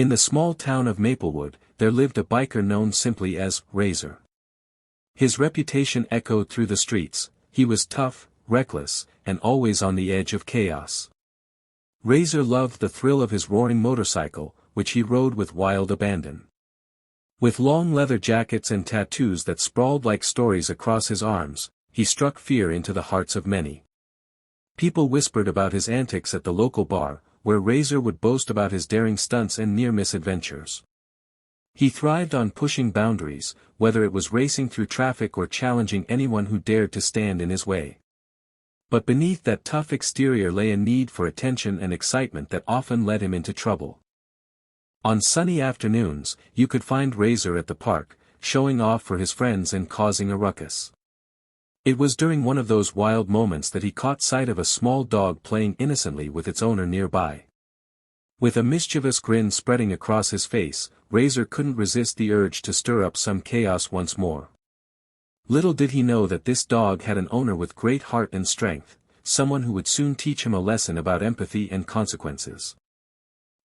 In the small town of Maplewood, there lived a biker known simply as Razor. His reputation echoed through the streets. He was tough, reckless, and always on the edge of chaos. Razor loved the thrill of his roaring motorcycle, which he rode with wild abandon. With long leather jackets and tattoos that sprawled like stories across his arms, he struck fear into the hearts of many. People whispered about his antics at the local bar, where Razor would boast about his daring stunts and near-miss adventures. He thrived on pushing boundaries, whether it was racing through traffic or challenging anyone who dared to stand in his way. But beneath that tough exterior lay a need for attention and excitement that often led him into trouble. On sunny afternoons, you could find Razor at the park, showing off for his friends and causing a ruckus. It was during one of those wild moments that he caught sight of a small dog playing innocently with its owner nearby. With a mischievous grin spreading across his face, Razor couldn't resist the urge to stir up some chaos once more. Little did he know that this dog had an owner with great heart and strength, someone who would soon teach him a lesson about empathy and consequences.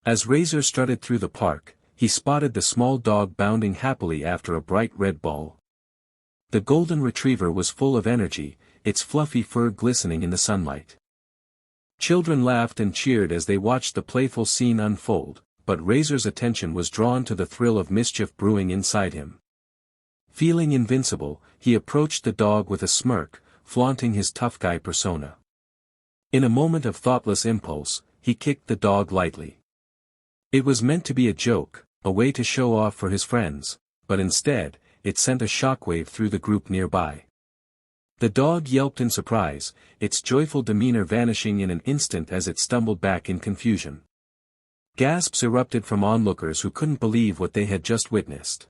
As Razor strutted through the park, he spotted the small dog bounding happily after a bright red ball. The golden retriever was full of energy, its fluffy fur glistening in the sunlight. Children laughed and cheered as they watched the playful scene unfold, but Razor's attention was drawn to the thrill of mischief brewing inside him. Feeling invincible, he approached the dog with a smirk, flaunting his tough guy persona. In a moment of thoughtless impulse, he kicked the dog lightly. It was meant to be a joke, a way to show off for his friends, but instead, it sent a shockwave through the group nearby. The dog yelped in surprise, its joyful demeanor vanishing in an instant as it stumbled back in confusion. Gasps erupted from onlookers who couldn't believe what they had just witnessed.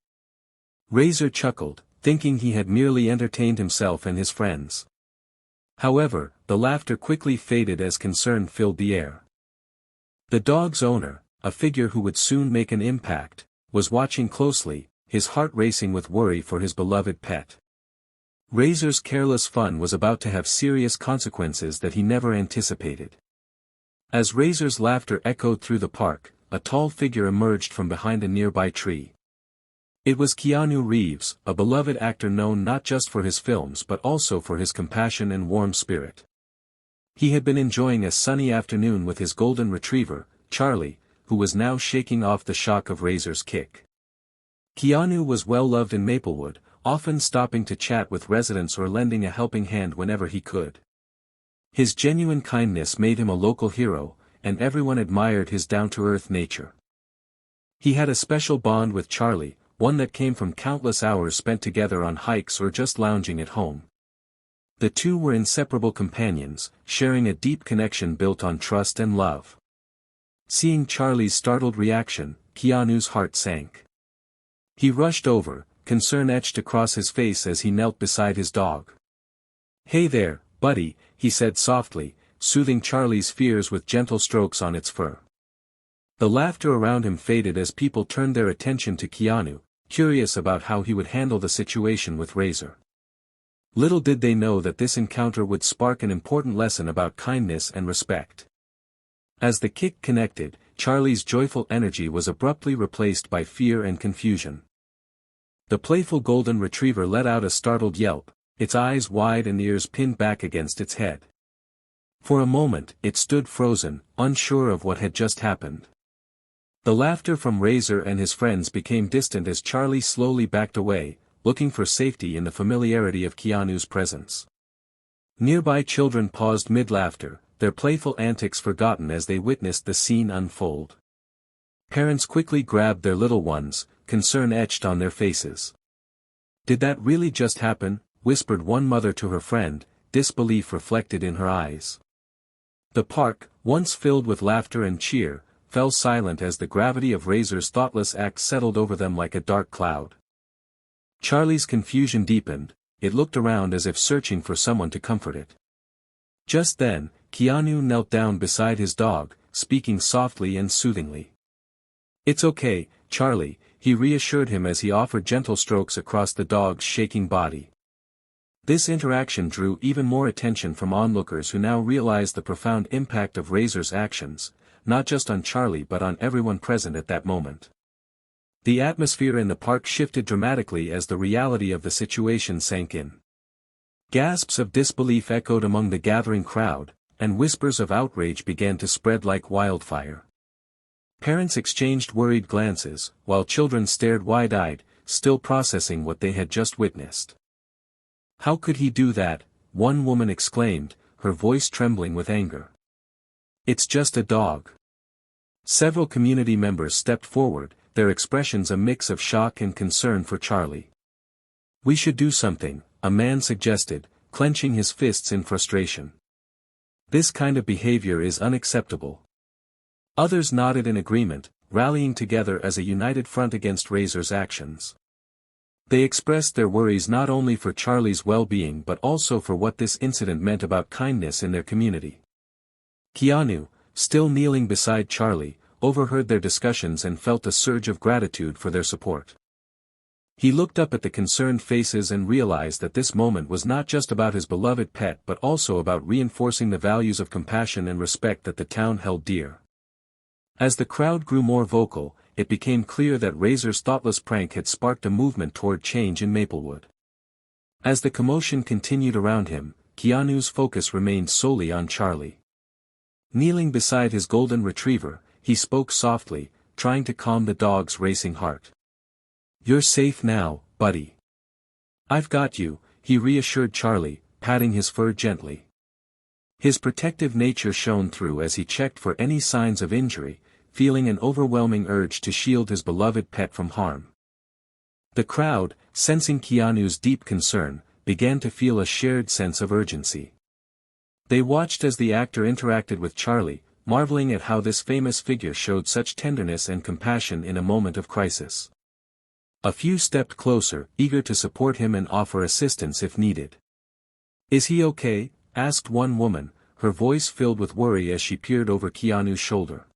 Razor chuckled, thinking he had merely entertained himself and his friends. However, the laughter quickly faded as concern filled the air. The dog's owner, a figure who would soon make an impact, was watching closely, his heart racing with worry for his beloved pet. Razor's careless fun was about to have serious consequences that he never anticipated. As Razor's laughter echoed through the park, a tall figure emerged from behind a nearby tree. It was Keanu Reeves, a beloved actor known not just for his films but also for his compassion and warm spirit. He had been enjoying a sunny afternoon with his golden retriever, Charlie, who was now shaking off the shock of Razor's kick. Keanu was well loved in Maplewood, often stopping to chat with residents or lending a helping hand whenever he could. His genuine kindness made him a local hero, and everyone admired his down-to-earth nature. He had a special bond with Charlie, one that came from countless hours spent together on hikes or just lounging at home. The two were inseparable companions, sharing a deep connection built on trust and love. Seeing Charlie's startled reaction, Keanu's heart sank. He rushed over, concern etched across his face as he knelt beside his dog. "Hey there, buddy," he said softly, soothing Charlie's fears with gentle strokes on its fur. The laughter around him faded as people turned their attention to Keanu, curious about how he would handle the situation with Razor. Little did they know that this encounter would spark an important lesson about kindness and respect. As the kick connected, Charlie's joyful energy was abruptly replaced by fear and confusion. The playful golden retriever let out a startled yelp, its eyes wide and ears pinned back against its head. For a moment, it stood frozen, unsure of what had just happened. The laughter from Razor and his friends became distant as Charlie slowly backed away, looking for safety in the familiarity of Keanu's presence. Nearby children paused mid-laughter, their playful antics forgotten as they witnessed the scene unfold. Parents quickly grabbed their little ones, concern etched on their faces. "Did that really just happen?" whispered one mother to her friend, disbelief reflected in her eyes. The park, once filled with laughter and cheer, fell silent as the gravity of Razor's thoughtless act settled over them like a dark cloud. Charlie's confusion deepened, it looked around as if searching for someone to comfort it. Just then, Keanu knelt down beside his dog, speaking softly and soothingly. "It's okay, Charlie," he reassured him as he offered gentle strokes across the dog's shaking body. This interaction drew even more attention from onlookers who now realized the profound impact of Razor's actions, not just on Charlie but on everyone present at that moment. The atmosphere in the park shifted dramatically as the reality of the situation sank in. Gasps of disbelief echoed among the gathering crowd, and whispers of outrage began to spread like wildfire. Parents exchanged worried glances, while children stared wide-eyed, still processing what they had just witnessed. "How could he do that?" one woman exclaimed, her voice trembling with anger. "It's just a dog." Several community members stepped forward, their expressions a mix of shock and concern for Charlie. "We should do something," a man suggested, clenching his fists in frustration. "This kind of behavior is unacceptable." Others nodded in agreement, rallying together as a united front against Razor's actions. They expressed their worries not only for Charlie's well-being but also for what this incident meant about kindness in their community. Keanu, still kneeling beside Charlie, overheard their discussions and felt a surge of gratitude for their support. He looked up at the concerned faces and realized that this moment was not just about his beloved pet but also about reinforcing the values of compassion and respect that the town held dear. As the crowd grew more vocal, it became clear that Razor's thoughtless prank had sparked a movement toward change in Maplewood. As the commotion continued around him, Keanu's focus remained solely on Charlie. Kneeling beside his golden retriever, he spoke softly, trying to calm the dog's racing heart. "You're safe now, buddy. I've got you," he reassured Charlie, patting his fur gently. His protective nature shone through as he checked for any signs of injury, feeling an overwhelming urge to shield his beloved pet from harm. The crowd, sensing Keanu's deep concern, began to feel a shared sense of urgency. They watched as the actor interacted with Charlie, marveling at how this famous figure showed such tenderness and compassion in a moment of crisis. A few stepped closer, eager to support him and offer assistance if needed. "Is he okay?" asked one woman, her voice filled with worry as she peered over Keanu's shoulder.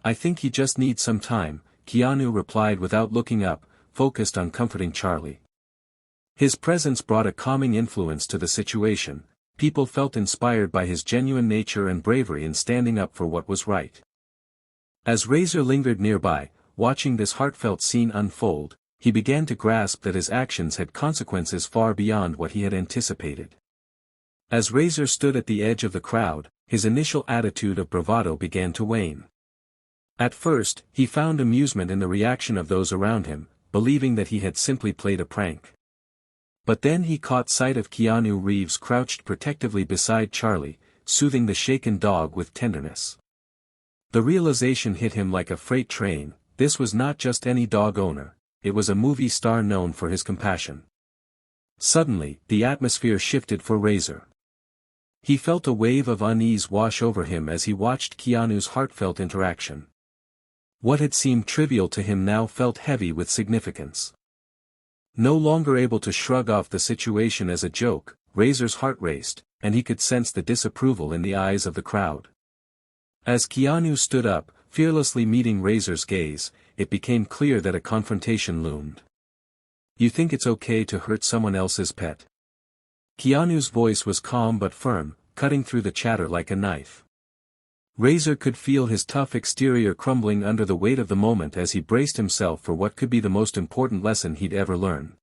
"I think he just needs some time," Keanu replied without looking up, focused on comforting Charlie. His presence brought a calming influence to the situation. People felt inspired by his genuine nature and bravery in standing up for what was right. As Razor lingered nearby, watching this heartfelt scene unfold, he began to grasp that his actions had consequences far beyond what he had anticipated. As Razor stood at the edge of the crowd, his initial attitude of bravado began to wane. At first, he found amusement in the reaction of those around him, believing that he had simply played a prank. But then he caught sight of Keanu Reeves crouched protectively beside Charlie, soothing the shaken dog with tenderness. The realization hit him like a freight train: this was not just any dog owner, it was a movie star known for his compassion. Suddenly, the atmosphere shifted for Razor. He felt a wave of unease wash over him as he watched Keanu's heartfelt interaction. What had seemed trivial to him now felt heavy with significance. No longer able to shrug off the situation as a joke, Razor's heart raced, and he could sense the disapproval in the eyes of the crowd. As Keanu stood up, fearlessly meeting Razor's gaze, it became clear that a confrontation loomed. "You think it's okay to hurt someone else's pet?" Keanu's voice was calm but firm, cutting through the chatter like a knife. Razor could feel his tough exterior crumbling under the weight of the moment as he braced himself for what could be the most important lesson he'd ever learn.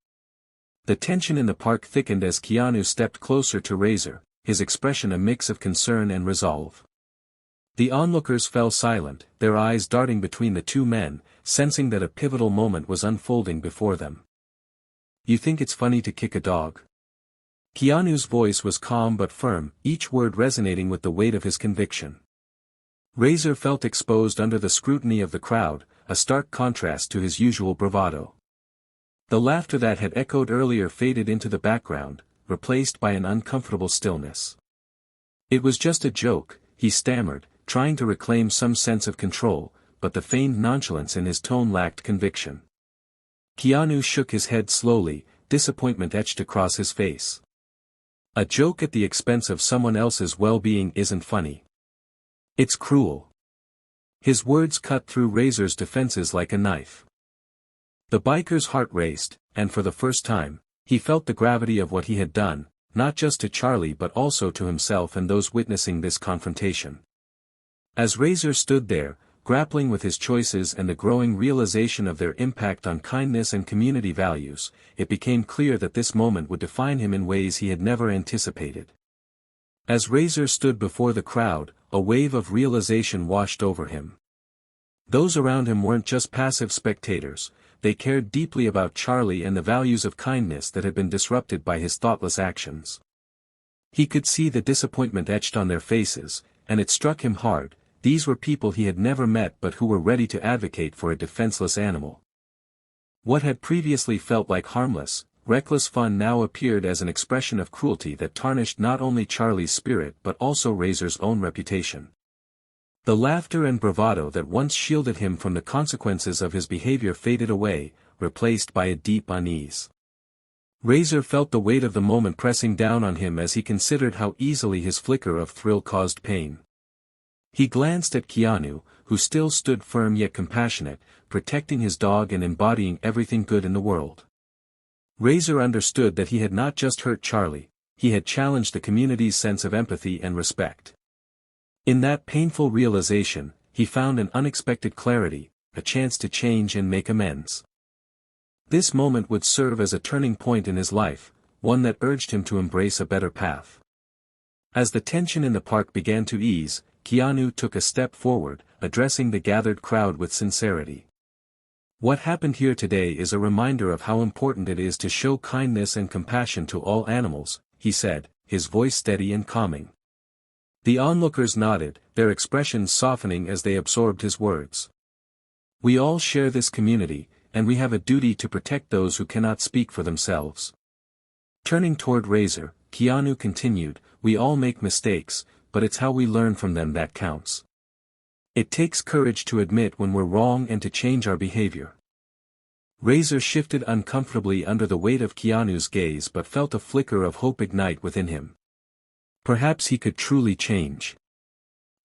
The tension in the park thickened as Keanu stepped closer to Razor, his expression a mix of concern and resolve. The onlookers fell silent, their eyes darting between the two men, sensing that a pivotal moment was unfolding before them. "You think it's funny to kick a dog?" Keanu's voice was calm but firm, each word resonating with the weight of his conviction. Razor felt exposed under the scrutiny of the crowd, a stark contrast to his usual bravado. The laughter that had echoed earlier faded into the background, replaced by an uncomfortable stillness. "It was just a joke," he stammered, trying to reclaim some sense of control, but the feigned nonchalance in his tone lacked conviction. Keanu shook his head slowly, disappointment etched across his face. "A joke at the expense of someone else's well-being isn't funny. It's cruel." His words cut through Razor's defenses like a knife. The biker's heart raced, and for the first time, he felt the gravity of what he had done, not just to Charlie but also to himself and those witnessing this confrontation. As Razor stood there, grappling with his choices and the growing realization of their impact on kindness and community values, it became clear that this moment would define him in ways he had never anticipated. As Razor stood before the crowd, a wave of realization washed over him. Those around him weren't just passive spectators, they cared deeply about Charlie and the values of kindness that had been disrupted by his thoughtless actions. He could see the disappointment etched on their faces, and it struck him hard. These were people he had never met but who were ready to advocate for a defenseless animal. What had previously felt like harmless, reckless fun now appeared as an expression of cruelty that tarnished not only Charlie's spirit but also Razor's own reputation. The laughter and bravado that once shielded him from the consequences of his behavior faded away, replaced by a deep unease. Razor felt the weight of the moment pressing down on him as he considered how easily his flicker of thrill caused pain. He glanced at Keanu, who still stood firm yet compassionate, protecting his dog and embodying everything good in the world. Razor understood that he had not just hurt Charlie, he had challenged the community's sense of empathy and respect. In that painful realization, he found an unexpected clarity, a chance to change and make amends. This moment would serve as a turning point in his life, one that urged him to embrace a better path. As the tension in the park began to ease, Keanu took a step forward, addressing the gathered crowd with sincerity. What happened here today is a reminder of how important it is to show kindness and compassion to all animals, he said, his voice steady and calming. The onlookers nodded, their expressions softening as they absorbed his words. We all share this community, and we have a duty to protect those who cannot speak for themselves. Turning toward Razor, Keanu continued, we all make mistakes, but it's how we learn from them that counts. It takes courage to admit when we're wrong and to change our behavior. Razor shifted uncomfortably under the weight of Keanu's gaze but felt a flicker of hope ignite within him. Perhaps he could truly change.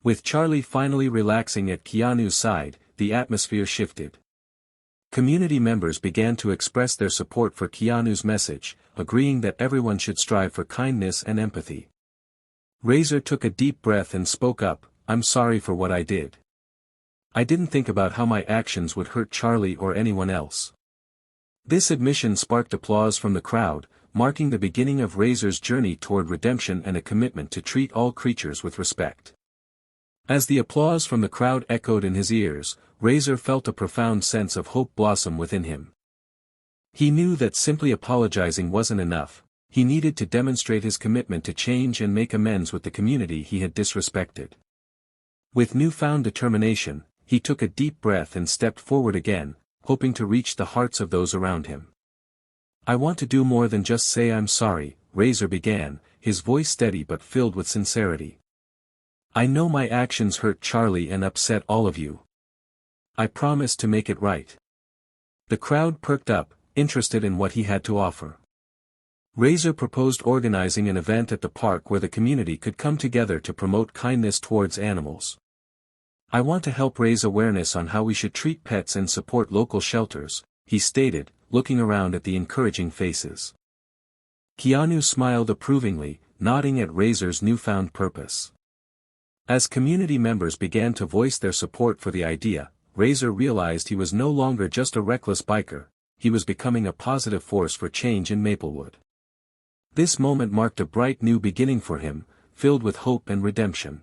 With Charlie finally relaxing at Keanu's side, the atmosphere shifted. Community members began to express their support for Keanu's message, agreeing that everyone should strive for kindness and empathy. Razor took a deep breath and spoke up, I'm sorry for what I did. I didn't think about how my actions would hurt Charlie or anyone else. This admission sparked applause from the crowd, marking the beginning of Razor's journey toward redemption and a commitment to treat all creatures with respect. As the applause from the crowd echoed in his ears, Razor felt a profound sense of hope blossom within him. He knew that simply apologizing wasn't enough, he needed to demonstrate his commitment to change and make amends with the community he had disrespected. With newfound determination, he took a deep breath and stepped forward again, hoping to reach the hearts of those around him. I want to do more than just say I'm sorry, Razor began, his voice steady but filled with sincerity. I know my actions hurt Charlie and upset all of you. I promise to make it right. The crowd perked up, interested in what he had to offer. Razor proposed organizing an event at the park where the community could come together to promote kindness towards animals. I want to help raise awareness on how we should treat pets and support local shelters, he stated, looking around at the encouraging faces. Keanu smiled approvingly, nodding at Razor's newfound purpose. As community members began to voice their support for the idea, Razor realized he was no longer just a reckless biker, he was becoming a positive force for change in Maplewood. This moment marked a bright new beginning for him, filled with hope and redemption.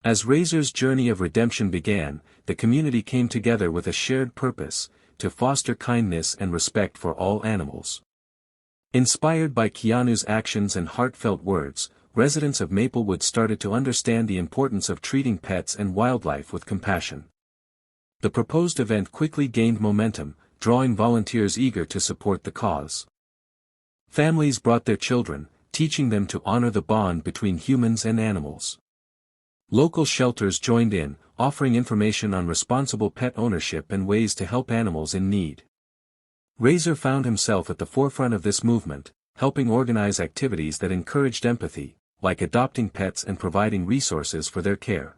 As Razor's journey of redemption began, the community came together with a shared purpose, to foster kindness and respect for all animals. Inspired by Keanu's actions and heartfelt words, residents of Maplewood started to understand the importance of treating pets and wildlife with compassion. The proposed event quickly gained momentum, drawing volunteers eager to support the cause. Families brought their children, teaching them to honor the bond between humans and animals. Local shelters joined in, offering information on responsible pet ownership and ways to help animals in need. Razor found himself at the forefront of this movement, helping organize activities that encouraged empathy, like adopting pets and providing resources for their care.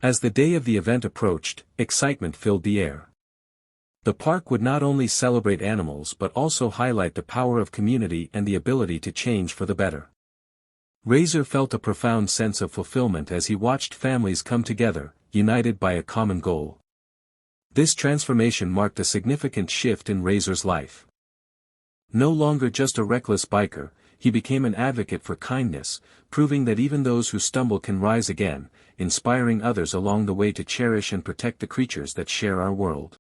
As the day of the event approached, excitement filled the air. The park would not only celebrate animals but also highlight the power of community and the ability to change for the better. Razor felt a profound sense of fulfillment as he watched families come together, united by a common goal. This transformation marked a significant shift in Razor's life. No longer just a reckless biker, he became an advocate for kindness, proving that even those who stumble can rise again, inspiring others along the way to cherish and protect the creatures that share our world.